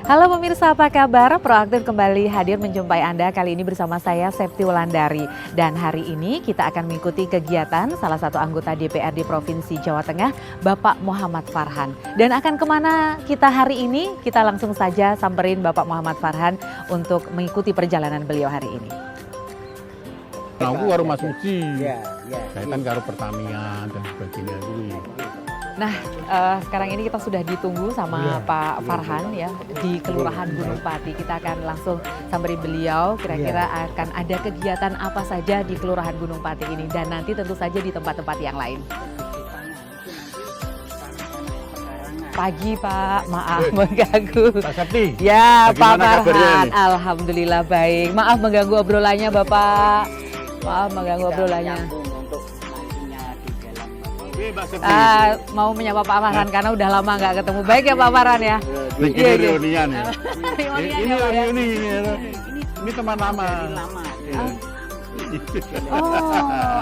Halo pemirsa, apa kabar? Proaktif kembali hadir menjumpai Anda kali ini bersama saya Septi Wulandari. Dan hari ini kita akan mengikuti kegiatan salah satu anggota DPRD Provinsi Jawa Tengah, Bapak Muhammad Farhan. Dan akan kemana kita hari ini? Kita langsung saja samperin Bapak Muhammad Farhan untuk mengikuti perjalanan beliau hari ini. Aku karo Mas Uji, kaitan karo pertanian dan sebagainya itu. Nah, sekarang ini kita sudah ditunggu sama Pak Farhan ya di Kelurahan Gunung Pati. Kita akan langsung samperin beliau, kira-kira akan ada kegiatan apa saja di Kelurahan Gunung Pati ini dan nanti tentu saja di tempat-tempat yang lain. Pagi Pak, maaf mengganggu. Pak Septi, ya Pak bagaimana Farhan, alhamdulillah baik. Maaf mengganggu obrolannya Bapak. Maaf mengganggu obrolannya. Mau menyapa Pak Farhan karena udah lama nggak ketemu. Baik ya Pak Farhan ya. Ini reunian ya. Ini teman lama. Oh,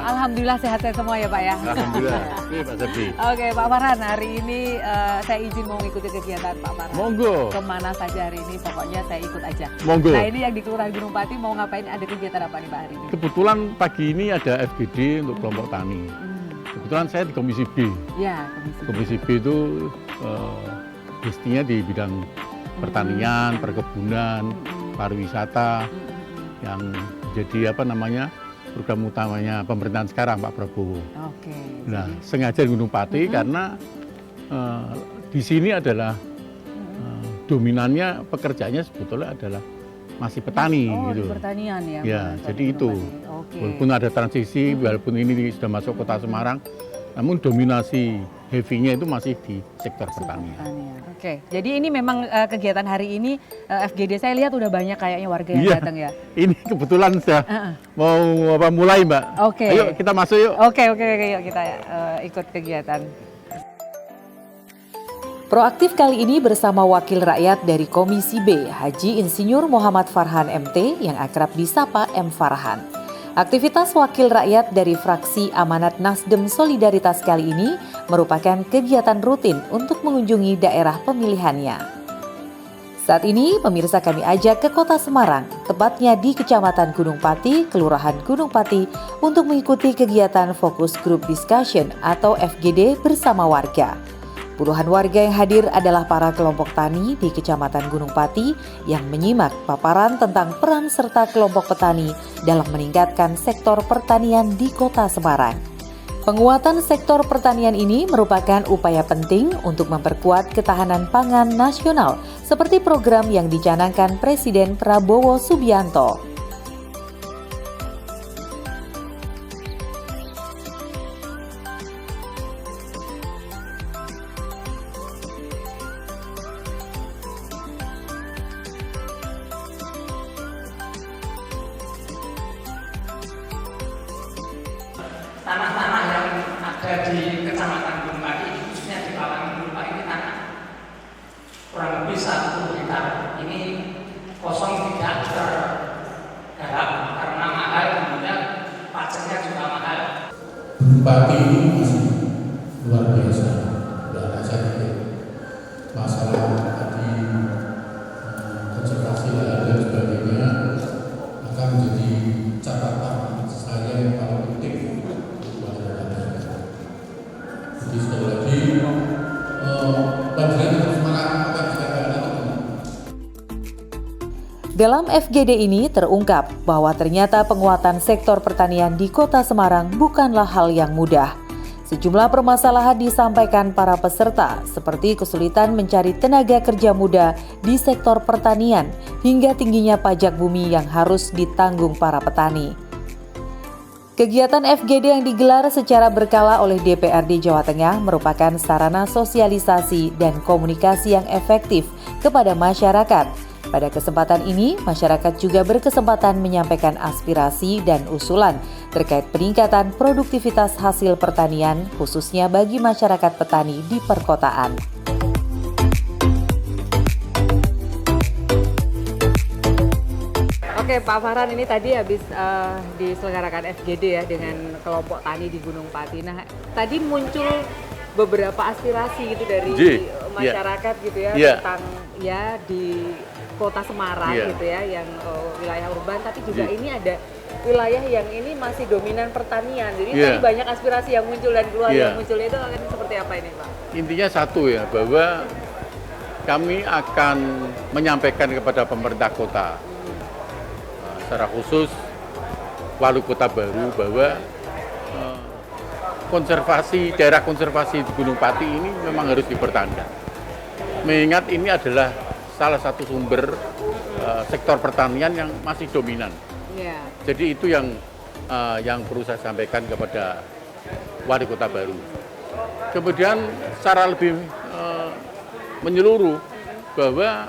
alhamdulillah sehat-sehat semua ya Pak ya. Alhamdulillah. Ini Pak Septi. Oke Pak Farhan, hari ini saya izin mau mengikuti kegiatan Pak Farhan. Monggo. Kemana saja hari ini, pokoknya saya ikut aja. Monggo. Nah ini yang di Kelurahan Gunung Pati mau ngapain? Ada kegiatan apa nih Pak hari ini? Kebetulan pagi ini ada FGD untuk kelompok tani. Kebetulan saya di Komisi B. Ya, Komisi B itu mestinya di bidang pertanian, perkebunan, pariwisata yang jadi program utamanya pemerintahan sekarang Pak Prabowo. Oke. Nah, sengaja di Gunung Pati karena di sini adalah dominannya pekerjaannya sebetulnya adalah masih petani gitu. Pertanian ya. Ya, jadi itu. Oke. Walaupun ada transisi, walaupun ini sudah masuk kota Semarang, namun dominasi heavy-nya itu masih di sektor pertanian. Oke, jadi ini memang kegiatan hari ini FGD saya lihat udah banyak kayaknya warga yang datang ya. Ini kebetulan sudah mau mulai Mbak. Oke. Ayo kita masuk yuk. Oke, yuk kita ikut kegiatan. Proaktif kali ini bersama Wakil Rakyat dari Komisi B, Haji Insinyur Muhammad Farhan MT yang akrab disapa M. Farhan. Aktivitas Wakil Rakyat dari fraksi Amanat Nasdem Solidaritas kali ini merupakan kegiatan rutin untuk mengunjungi daerah pemilihannya. Saat ini pemirsa kami ajak ke Kota Semarang, tepatnya di Kecamatan Gunung Pati, Kelurahan Gunung Pati untuk mengikuti kegiatan Focus Group Discussion atau FGD bersama warga. Puluhan warga yang hadir adalah para kelompok tani di Kecamatan Gunung Pati yang menyimak paparan tentang peran serta kelompok petani dalam meningkatkan sektor pertanian di Kota Semarang. Penguatan sektor pertanian ini merupakan upaya penting untuk memperkuat ketahanan pangan nasional seperti program yang dicanangkan Presiden Prabowo Subianto. Tanah-tanah yang ada di Kecamatan Gunung Pati, khususnya di kawasan Gunung Pati ini tanah kurang lebih 1 hektar. Ini kosong tidak tergarap karena mahal, kemudian pajaknya juga mahal. Gunung Pati ini masih luar biasa, tidak ada sakit. Masalah tadi konservasi lahan dan sebagainya akan menjadi catatan saya yang paling penting. Jadi sekali lagi, pelajaran untuk semangat apa yang kita lakukan. Dalam FGD ini terungkap bahwa ternyata penguatan sektor pertanian di Kota Semarang bukanlah hal yang mudah. Sejumlah permasalahan disampaikan para peserta seperti kesulitan mencari tenaga kerja muda di sektor pertanian hingga tingginya pajak bumi yang harus ditanggung para petani. Kegiatan FGD yang digelar secara berkala oleh DPRD Jawa Tengah merupakan sarana sosialisasi dan komunikasi yang efektif kepada masyarakat. Pada kesempatan ini, masyarakat juga berkesempatan menyampaikan aspirasi dan usulan terkait peningkatan produktivitas hasil pertanian, khususnya bagi masyarakat petani di perkotaan. Oke Pak Farhan, ini tadi habis diselenggarakan FGD ya dengan kelompok tani di Gunung Pati. Nah tadi muncul beberapa aspirasi gitu dari masyarakat gitu ya Yeah. tentang ya di Kota Semarang Yeah. gitu ya yang wilayah urban, tapi juga Yeah. ini ada wilayah yang ini masih dominan pertanian. Jadi Yeah. tadi banyak aspirasi yang muncul dan keluar Yeah. yang muncul itu akan seperti apa ini, Pak? Intinya satu ya, bahwa kami akan menyampaikan kepada pemerintah kota, secara khusus Wali Kota Baru, bahwa daerah konservasi di Gunung Pati ini memang harus dipertahankan. Mengingat ini adalah salah satu sumber sektor pertanian yang masih dominan. Yeah. Jadi itu yang perlu saya sampaikan kepada Wali Kota Baru. Kemudian secara lebih menyeluruh bahwa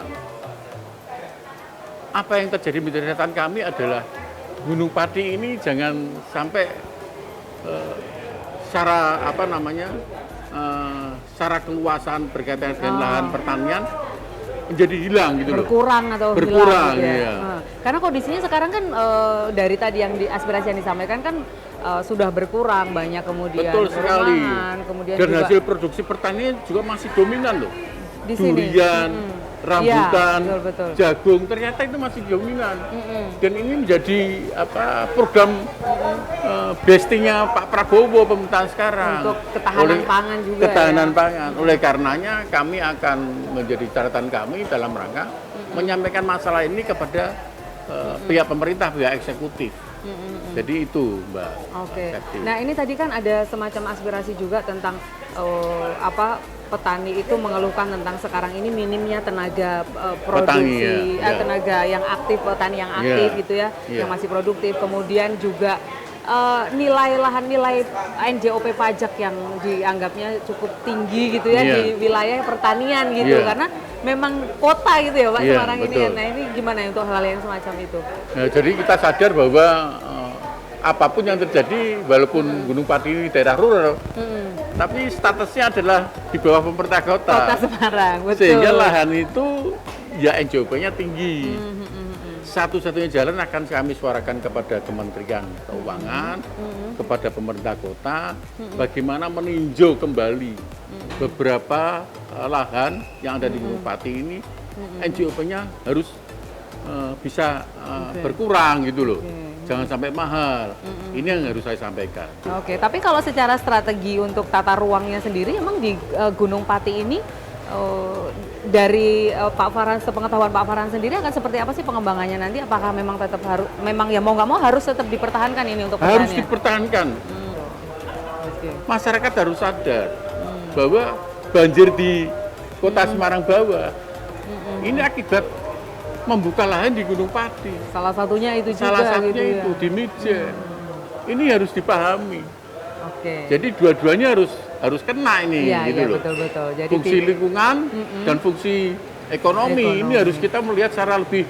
apa yang terjadi di catatan kami adalah Gunung Pati ini jangan sampai secara secara keluasan berkaitan dengan lahan pertanian menjadi hilang gitu loh. Berkurang atau Berkurang, hilang gitu ya. iya. Karena kondisinya sekarang kan dari tadi yang aspirasi yang disampaikan kan sudah berkurang banyak, kemudian Betul sekali. perumahan, kemudian Dan juga hasil produksi pertanian juga masih dominan loh. di sini. Durian, rambutan, Iya, betul. jagung, ternyata itu masih dominan. Dan ini menjadi program bestinya Pak Prabowo pemerintahan sekarang. Untuk ketahanan pangan juga Ketahanan ya. pangan. Oleh karenanya kami akan menjadi catatan kami dalam rangka menyampaikan masalah ini kepada pihak pemerintah, pihak eksekutif. Jadi itu, Mbak. Oke. Septi. Nah, ini tadi kan ada semacam aspirasi juga tentang petani itu mengeluhkan tentang sekarang ini minimnya tenaga produksi, Petani, ya. tenaga yang aktif, petani yang aktif Ya. gitu ya, Ya. yang masih produktif. Kemudian juga nilai NJOP pajak yang dianggapnya cukup tinggi gitu ya Ya. di wilayah pertanian gitu, Ya. karena memang kota gitu ya Pak Ya, Semarang ini. betul. Nah, ini gimana untuk hal yang semacam itu? Nah, jadi kita sadar bahwa apapun yang terjadi, walaupun Gunung Pati ini daerah rural, tapi statusnya adalah di bawah pemerintah kota. Kota Semarang, betul. Sehingga lahan itu ya NJOP-nya tinggi. Satu-satunya jalan akan kami suarakan kepada Kementerian Keuangan, kepada pemerintah kota, bagaimana meninjau kembali beberapa lahan yang ada di Gunung Pati ini, NJOP-nya harus bisa berkurang gitu loh. Jangan sampai mahal. Ini yang harus saya sampaikan. Oke, tapi kalau secara strategi untuk tata ruangnya sendiri, emang di Gunung Pati ini dari Pak Farhan, sepengetahuan Pak Farhan sendiri akan seperti apa sih pengembangannya nanti? Apakah memang tetap harus, memang ya mau nggak mau harus tetap dipertahankan ini untuk Harus petani? dipertahankan. Oke. Masyarakat harus sadar bahwa banjir di Kota Semarang bawah ini akibat membuka lahan di Gunung Pati. Salah satunya itu juga. Salah satunya gitu ya. itu di Mijen. Ini harus dipahami. Oke. Jadi dua-duanya harus kena ini, Iya, gitu iya, loh. betul. Jadi Fungsi lingkungan dan fungsi ekonomi ini harus kita melihat secara lebih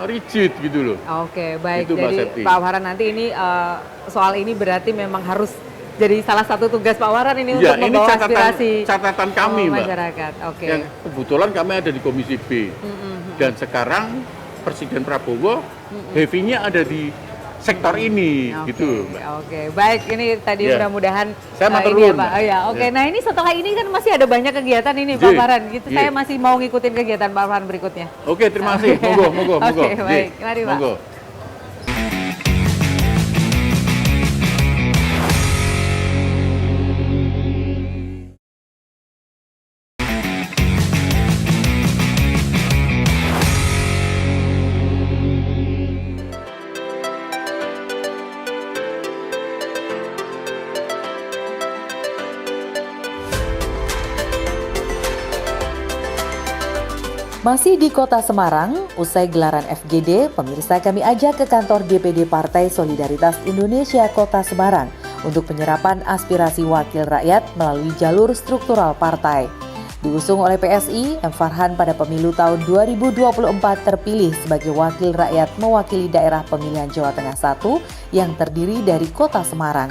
rigid gitu loh. Oke, baik. Itu, Mbak Jadi Septi. Pak Farhan nanti ini soal ini berarti memang harus jadi salah satu tugas Pak Farhan ini Ya, untuk ini membawa aspirasi catatan kami, Mbak. masyarakat. Oke. Yang kebetulan kami ada di Komisi B. Dan sekarang Presiden Prabowo heavy-nya ada di sektor ini, Oke, gitu, Mbak. Oke, baik. Ini tadi Ya. mudah-mudahan Saya matur ini ya, nuwun, Pak. Mbak. Oh ya, oke. Ya. Nah, ini setelah ini kan masih ada banyak kegiatan ini Pak Ye. Farhan. Gitu. Ye. Saya masih mau ngikutin kegiatan Pak Farhan berikutnya. Oke, terima kasih. Monggo. Oke, Ye. baik. Mari, Pak. Monggo. Masih di Kota Semarang, usai gelaran FGD, pemirsa kami ajak ke kantor DPD Partai Solidaritas Indonesia Kota Semarang untuk penyerapan aspirasi wakil rakyat melalui jalur struktural partai. Diusung oleh PSI, M. Farhan pada pemilu tahun 2024 terpilih sebagai wakil rakyat mewakili daerah pemilihan Jawa Tengah 1 yang terdiri dari Kota Semarang.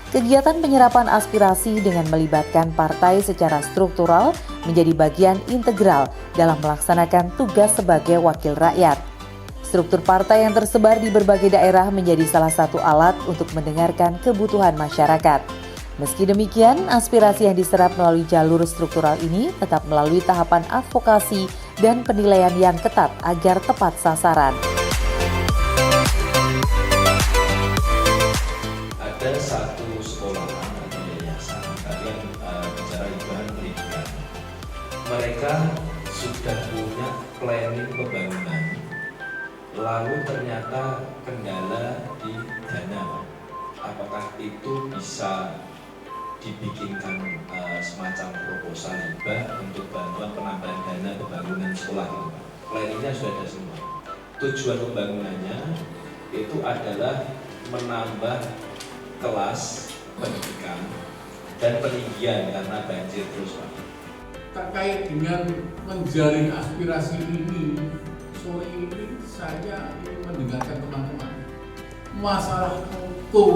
Kegiatan penyerapan aspirasi dengan melibatkan partai secara struktural menjadi bagian integral dalam melaksanakan tugas sebagai wakil rakyat. Struktur partai yang tersebar di berbagai daerah menjadi salah satu alat untuk mendengarkan kebutuhan masyarakat. Meski demikian, aspirasi yang diserap melalui jalur struktural ini tetap melalui tahapan advokasi dan penilaian yang ketat agar tepat sasaran. Ada satu sekolah atau yayasan, kalian bicara himpunan pendidikan, mereka sudah punya planning pembangunan, lalu ternyata kendala di dana. Apakah itu bisa dibikinkan semacam proposal hibah untuk bantuan penambahan dana pembangunan sekolah itu, Pak? Planningnya sudah ada semua. Tujuan pembangunannya itu adalah menambah kelas pendidikan dan peninggian karena banjir terus, Pak. Terkait dengan menjaring aspirasi ini, sore ini saya ingin mendengarkan teman-teman. Masalah foto,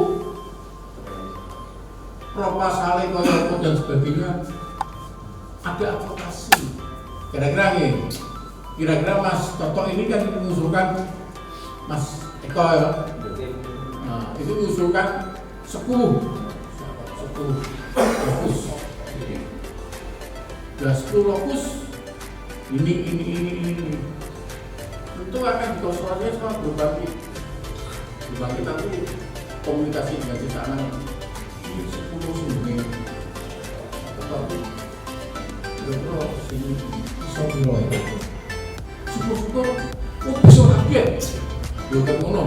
proposal koyoko dan sebagainya, ada advokasi. Kira-kira Mas Toto ini kan mengusulkan Mas Eko ya. Nah, itu mengusulkan 10 lokus. Nah, 10 lokus ini. Tentu akan dikonsultasikan sama berbagai kita tuh komunikasi dengan sana. Ini 10 sumber. Tetapi beliau sini bisa bilang syukur-syukur bisa kaget. Bukan ngono.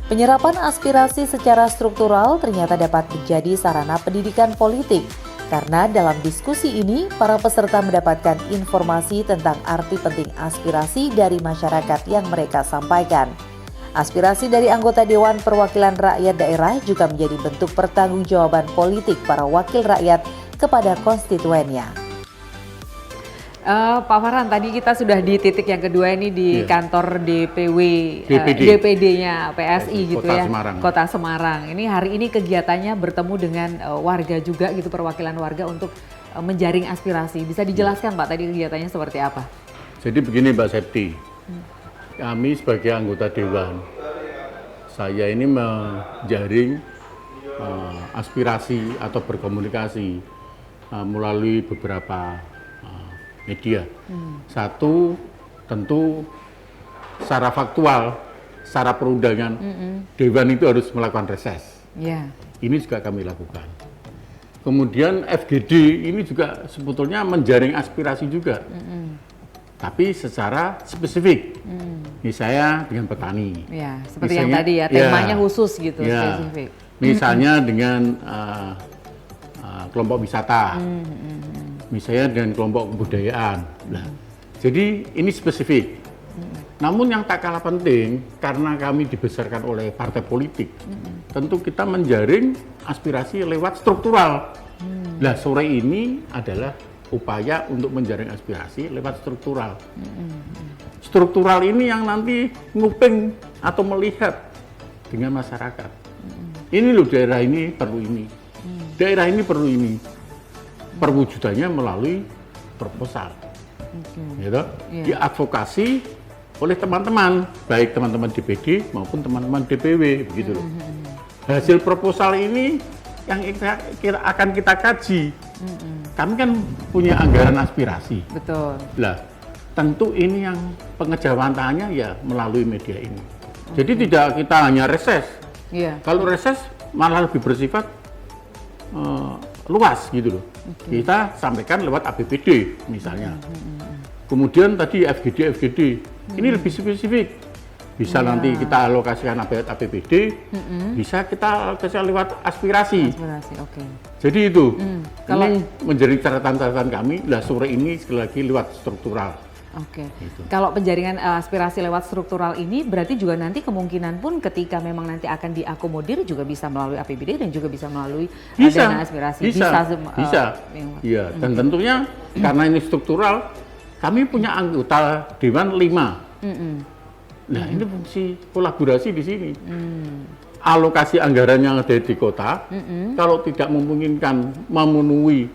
Penyerapan aspirasi secara struktural ternyata dapat menjadi sarana pendidikan politik, karena dalam diskusi ini para peserta mendapatkan informasi tentang arti penting aspirasi dari masyarakat yang mereka sampaikan. Aspirasi dari anggota Dewan Perwakilan Rakyat Daerah juga menjadi bentuk pertanggungjawaban politik para wakil rakyat kepada konstituennya. Pak Farhan, tadi kita sudah di titik yang kedua ini di kantor DPD-nya PSI gitu Kota ya, Semarang. Kota Semarang. Ini hari ini kegiatannya bertemu dengan warga juga gitu, perwakilan warga untuk menjaring aspirasi. Bisa dijelaskan Pak tadi kegiatannya seperti apa? Jadi begini Mbak Septi, kami sebagai anggota Dewan, saya ini menjaring aspirasi atau berkomunikasi melalui beberapa media. Satu, tentu secara faktual, secara perundangan, Dewan itu harus melakukan reses. Ini juga kami lakukan. Kemudian FGD ini juga sebetulnya menjaring aspirasi juga, tapi secara spesifik. Misalnya dengan petani. Seperti yang tadi ya, temanya khusus gitu, spesifik. Misalnya dengan kelompok wisata. Misalnya dengan kelompok kebudayaan. Nah, jadi ini spesifik. Namun yang tak kalah penting, karena kami dibesarkan oleh partai politik, tentu kita menjaring aspirasi lewat struktural. Nah, sore ini adalah upaya untuk menjaring aspirasi lewat struktural. Struktural ini yang nanti nguping atau melihat dengan masyarakat. Ini loh, daerah ini perlu ini. Daerah ini perlu ini. Perwujudannya melalui proposal, gitu. Diadvokasi oleh teman-teman, baik teman-teman DPD maupun teman-teman DPW, begitu loh. Hasil proposal ini yang akan kita kaji. Kami kan punya anggaran aspirasi. Betul. Lah, tentu ini yang pengejawantaannya ya melalui media ini. Jadi tidak kita hanya reses. Kalau reses malah lebih bersifat luas gitu loh. Kita sampaikan lewat APBD misalnya. Kemudian tadi FGD ini lebih spesifik. Bisa nanti kita alokasikan APBD, bisa kita alokasikan lewat aspirasi. Jadi itu, ini menjadi catatan-catatan kami. Lah sore ini sekali lagi lewat struktural. Gitu. Kalau penjaringan aspirasi lewat struktural ini berarti juga nanti kemungkinan pun ketika memang nanti akan diakomodir juga bisa melalui APBD dan juga bisa melalui dana aspirasi. Bisa. Iya, dan tentunya karena ini struktural, kami punya anggota Dewan 5. Nah, ini fungsi kolaborasi di sini. Alokasi anggaran yang ada di kota, kalau tidak memungkinkan memenuhi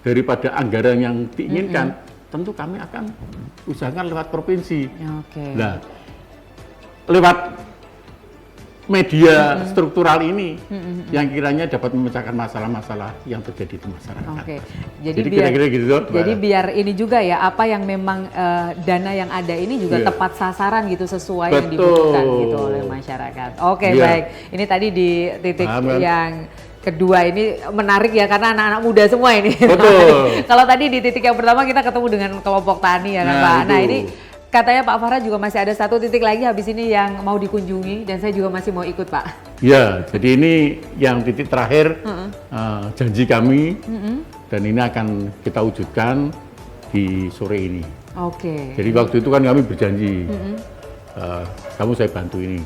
daripada anggaran yang diinginkan, tentu kami akan usahakan lewat provinsi. Nah, lewat media struktural ini yang kiranya dapat memecahkan masalah-masalah yang terjadi di masyarakat. Oke. Jadi kira-kira gitu. Jadi biar ini juga ya, apa yang memang dana yang ada ini juga Iya. tepat sasaran gitu, sesuai yang Betul. dibutuhkan gitu oleh masyarakat. Oke, Iya. baik. Ini tadi di titik Paham, kan? yang kedua ini menarik ya, karena anak-anak muda semua ini. Betul. Kalau tadi di titik yang pertama kita ketemu dengan kelompok tani ya kan, Nah, Pak. Nah, itu. ini katanya Pak Farhan juga masih ada satu titik lagi habis ini yang mau dikunjungi, dan saya juga masih mau ikut, Pak. Ya, jadi ini yang titik terakhir janji kami, dan ini akan kita wujudkan di sore ini. Oke. Jadi waktu itu kan kami berjanji, kamu saya bantu ini.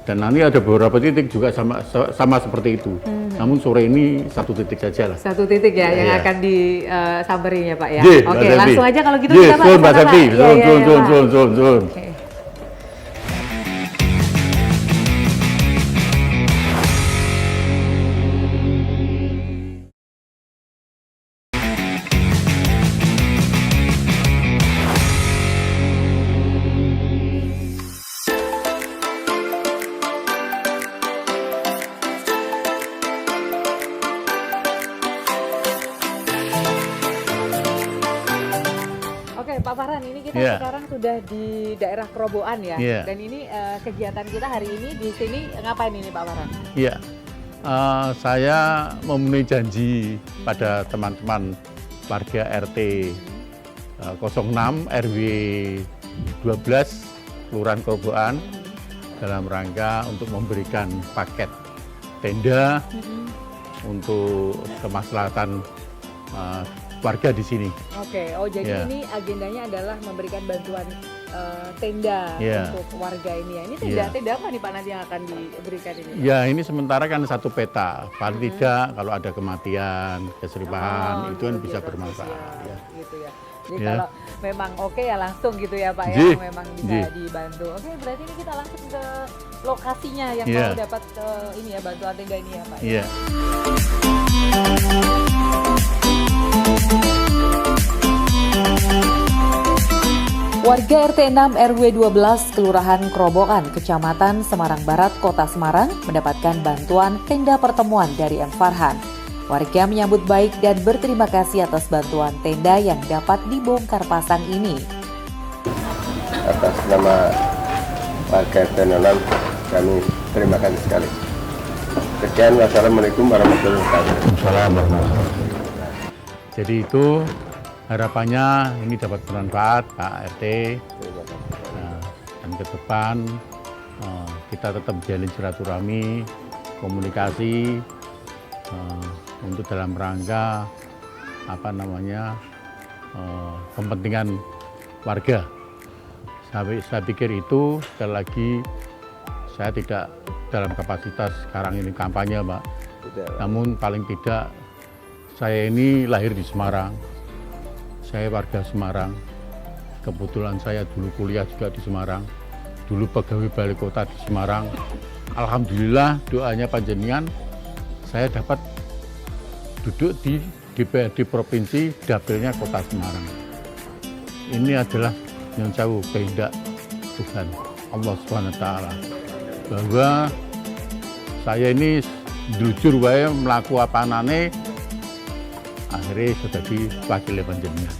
Dan nanti ada beberapa titik juga sama seperti itu. Namun sore ini satu titik saja lah. Satu titik ya yang Iya. akan disamperin ya Pak ya. Ye, Oke, Mbak Septi. langsung aja kalau gitu Ye, kita Pak. zon, Mbak kesana, Septi. Pak. Iya, iya, iya, Pak. Zon. Oke. Oke, Pak Farhan, ini kita Iya. sekarang sudah di daerah Kerobokan ya. Iya. Dan ini kegiatan kita hari ini di sini ngapain ini Pak Farhan? Iya, saya memenuhi janji pada teman-teman warga RT 06 RW 12 Kelurahan Kerobokan dalam rangka untuk memberikan paket tenda untuk kemaslahatan warga di sini. Oke, oh jadi Iya. ini agendanya adalah memberikan bantuan tenda Iya. untuk warga ini ya. Ini Iya. tenda apa nih Pak nanti yang akan diberikan ini? Pak? Ya, ini sementara kan satu peta. Paling tidak kalau ada kematian, keseripaan, itu kan bisa kegiatan bermanfaat. sosial, Ya. gitu ya. Jadi Ya. kalau memang oke ya langsung gitu ya Pak ya, Ji, memang bisa ji. dibantu. Oke, berarti ini kita langsung ke lokasinya yang Iya. mau dapat ini ya bantuan tenda ini ya Pak. Ya? Iya. Warga RT 6 RW 12 Kelurahan Kerobokan, Kecamatan Semarang Barat, Kota Semarang mendapatkan bantuan tenda pertemuan dari M. Farhan. Warga menyambut baik dan berterima kasih atas bantuan tenda yang dapat dibongkar pasang ini. Atas nama warga RT 06 kami terima kasih sekali. Sekian, wassalamualaikum warahmatullahi wabarakatuh. Jadi itu harapannya ini dapat bermanfaat Pak RT. Nah, dan ke depan kita tetap jalin silaturahmi, komunikasi untuk dalam rangka kepentingan warga. Saya pikir itu sekali lagi saya tidak dalam kapasitas sekarang ini kampanye, Pak. Namun paling tidak saya ini lahir di Semarang. Saya warga Semarang. Kebetulan saya dulu kuliah juga di Semarang. Dulu pegawai balai kota di Semarang. Alhamdulillah doanya panjenengan saya dapat duduk di DPRD Provinsi Dapilnya Kota Semarang. Ini adalah yang jauh kehendak Tuhan Allah SWT, bahwa saya ini jujur wae melaku apanane akhirnya sudah diwakili panjenengan.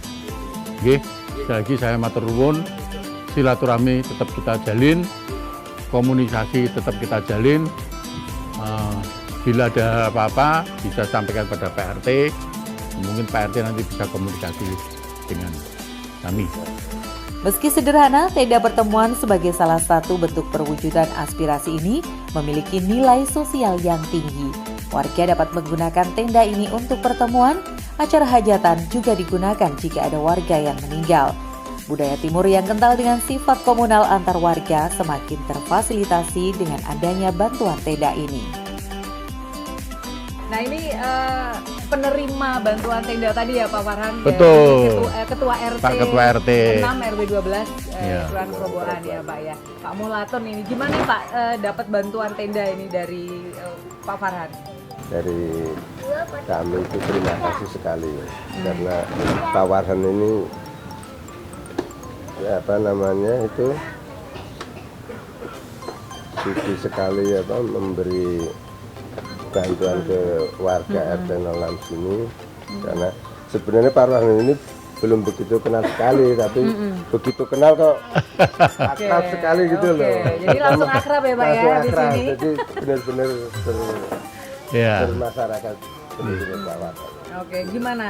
Nggih, sekali lagi saya matur nuwun, silaturahmi tetap kita jalin, komunikasi tetap kita jalin. Bila ada apa-apa bisa sampaikan pada PRT, mungkin PRT nanti bisa komunikasi dengan kami. Meski sederhana, tenda pertemuan sebagai salah satu bentuk perwujudan aspirasi ini memiliki nilai sosial yang tinggi. Warga dapat menggunakan tenda ini untuk pertemuan, acara hajatan juga digunakan jika ada warga yang meninggal. Budaya Timur yang kental dengan sifat komunal antar warga semakin terfasilitasi dengan adanya bantuan tenda ini. Nah ini penerima bantuan tenda tadi ya Pak Farhan. Betul. Ketua RT, Pak Ketua RT 6 RW 12 Iya. Kelurahan Kerobokan ya Pak ya. Pak Mulaton ini gimana nih Pak dapat bantuan tenda ini dari Pak Farhan? Dari kami itu terima kasih sekali karena Pak Farhan ini studi sekali memberi bantuan ke warga RT 06 sini, karena sebenarnya Pak Farhan ini belum begitu kenal sekali, tapi begitu kenal kok akrab sekali gitu loh. Jadi langsung akrab ya Pak Langsung ya di akrab, sini. jadi benar-benar Ya. bermasyarakat benar-benar Pak Farhan. Oke, gimana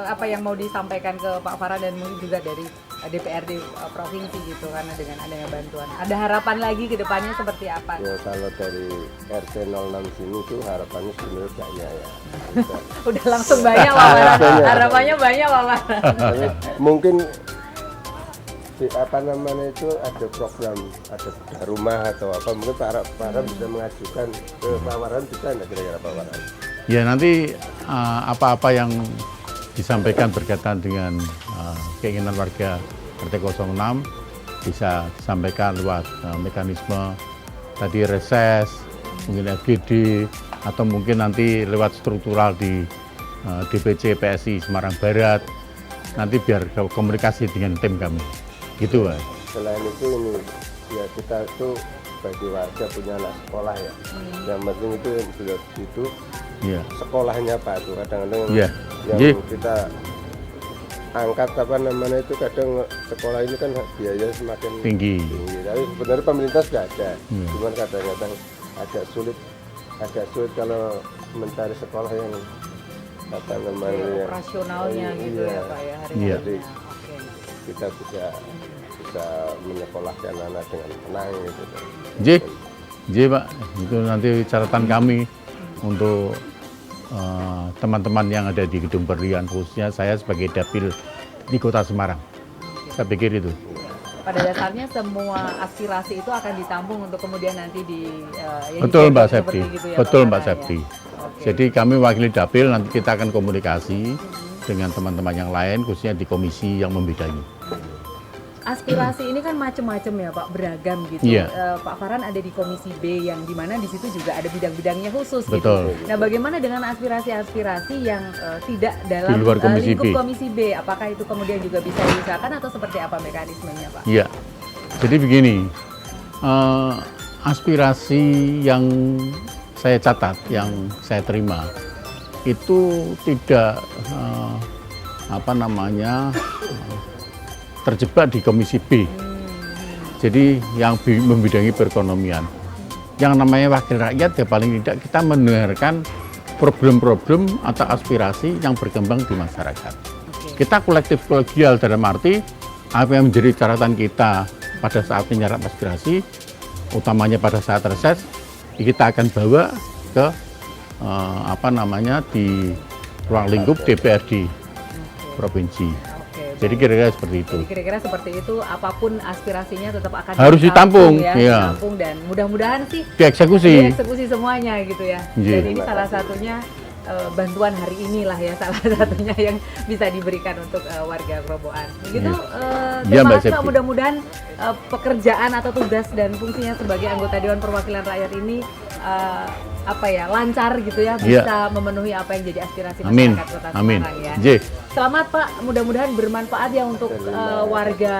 apa yang mau disampaikan ke Pak Farhan dan mungkin juga dari DPRD provinsi gitu, karena dengan adanya bantuan. Ada harapan lagi ke depannya seperti apa? Ya kalau dari RT 06 sini tuh harapannya sebenarnya banyak ya. Udah langsung banyak Pak Farhan. Harapannya banyak Pak Farhan. Tapi mungkin apa namanya itu ada program, ada rumah atau apa, mungkin Pak Farhan bisa mengajukan ke Pak Farhan, bisa nggak kira-kira Pak Farhan? Ya nanti apa-apa yang disampaikan berkaitan dengan keinginan warga RT 06 bisa disampaikan lewat mekanisme tadi reses, mungkin FGD, atau mungkin nanti lewat struktural di DPC PSI Semarang Barat, nanti biar komunikasi dengan tim kami gitu Pak. Selain itu ini ya kita tuh bagi warga punya anak sekolah ya, yang penting itu yang sudah itu Iya. sekolahnya Pak tuh kadang-kadang Iya. yang Iya. kita angkat apa namanya itu kadang sekolah ini kan biaya semakin Tinggi. tapi sebenarnya pemerintah sudah ada, Hmm. cuman kadang-kadang agak sulit kalau mencari sekolah yang apa namanya Operasionalnya gitu ya Pak ya hari Iya. Jadi Oke. kita bisa menyekolahkan anak dengan tenang gitu. J Pak, itu nanti catatan kami untuk teman-teman yang ada di Gedung Berlian, khususnya saya sebagai dapil di Kota Semarang. Saya pikir itu. Pada dasarnya semua aspirasi itu akan ditampung untuk kemudian nanti Betul Mbak seperti Septi, gitu ya, betul Pak Mbak Farhan, Septi. ya? Oke. Jadi kami wakili dapil, nanti kita akan komunikasi dengan teman-teman yang lain, khususnya di komisi yang membidangi. Aspirasi ini kan macam-macam ya Pak, beragam gitu. Iya. Pak Farhan ada di Komisi B yang dimana di situ juga ada bidang-bidangnya khusus Betul. gitu. Nah bagaimana dengan aspirasi-aspirasi yang tidak dalam Di luar Komisi lingkup B. Komisi B? Apakah itu kemudian juga bisa diusahakan atau seperti apa mekanismenya Pak? Iya, jadi begini, aspirasi yang saya catat, yang saya terima, itu tidak terjebak di Komisi B. Jadi yang membidangi perekonomian. Yang namanya wakil rakyat ya paling tidak kita mendengarkan problem-problem atau aspirasi yang berkembang di masyarakat. Kita kolektif kolegial dalam arti apa yang menjadi catatan kita pada saat menyerap aspirasi, utamanya pada saat reses, kita akan bawa ke di ruang lingkup DPRD provinsi. Jadi kira-kira seperti itu. Jadi kira-kira seperti itu, apapun aspirasinya tetap akan Harus ditampung, ya, iya. ditampung, dan mudah-mudahan sih Dieksekusi. dieksekusi semuanya gitu ya. Iya. Dan ini salah satunya bantuan hari inilah ya, salah satunya yang bisa diberikan untuk warga Grobogan. Begitu Iya, terima Mbak kasih Pak, Septi. mudah-mudahan pekerjaan atau tugas dan fungsinya sebagai anggota Dewan Perwakilan Rakyat ini lancar gitu ya, Iya. bisa memenuhi apa yang jadi aspirasi Amin. masyarakat Kota Amin. Semarang ya. J. Selamat Pak, mudah-mudahan bermanfaat ya untuk warga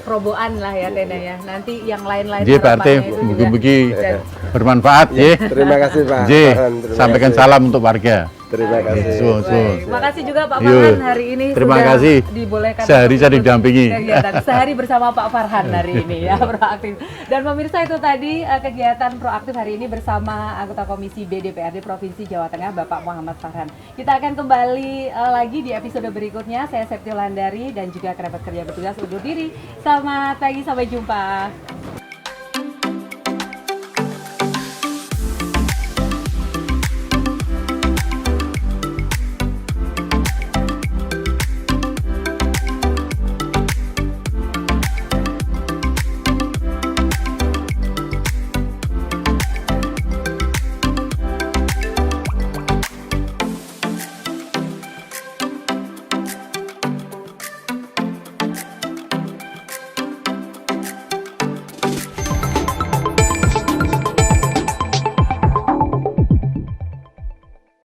Grobogan lah ya Tena ya. Nanti yang lain-lain J, Pak RT, harapannya itu juga. mugi-mugi Dan- bermanfaat, J. Terima kasih Pak J, Farhan, terima sampaikan kasih. salam untuk warga. Terima kasih. Suwun, suwun. Baik, makasih juga Pak Yuk. Farhan hari ini Terima sudah kasih. dibolehkan Sehari untuk saya ikut didampingi. kegiatan sehari bersama Pak Farhan hari ini ya, proaktif. Dan pemirsa, itu tadi kegiatan proaktif hari ini bersama anggota Komisi B DPRD Provinsi Jawa Tengah Bapak Muhammad Farhan. Kita akan kembali lagi di episode berikutnya. Saya Septi Landari dan juga kerabat kerja bertugas undur diri. Selamat pagi, sampai jumpa.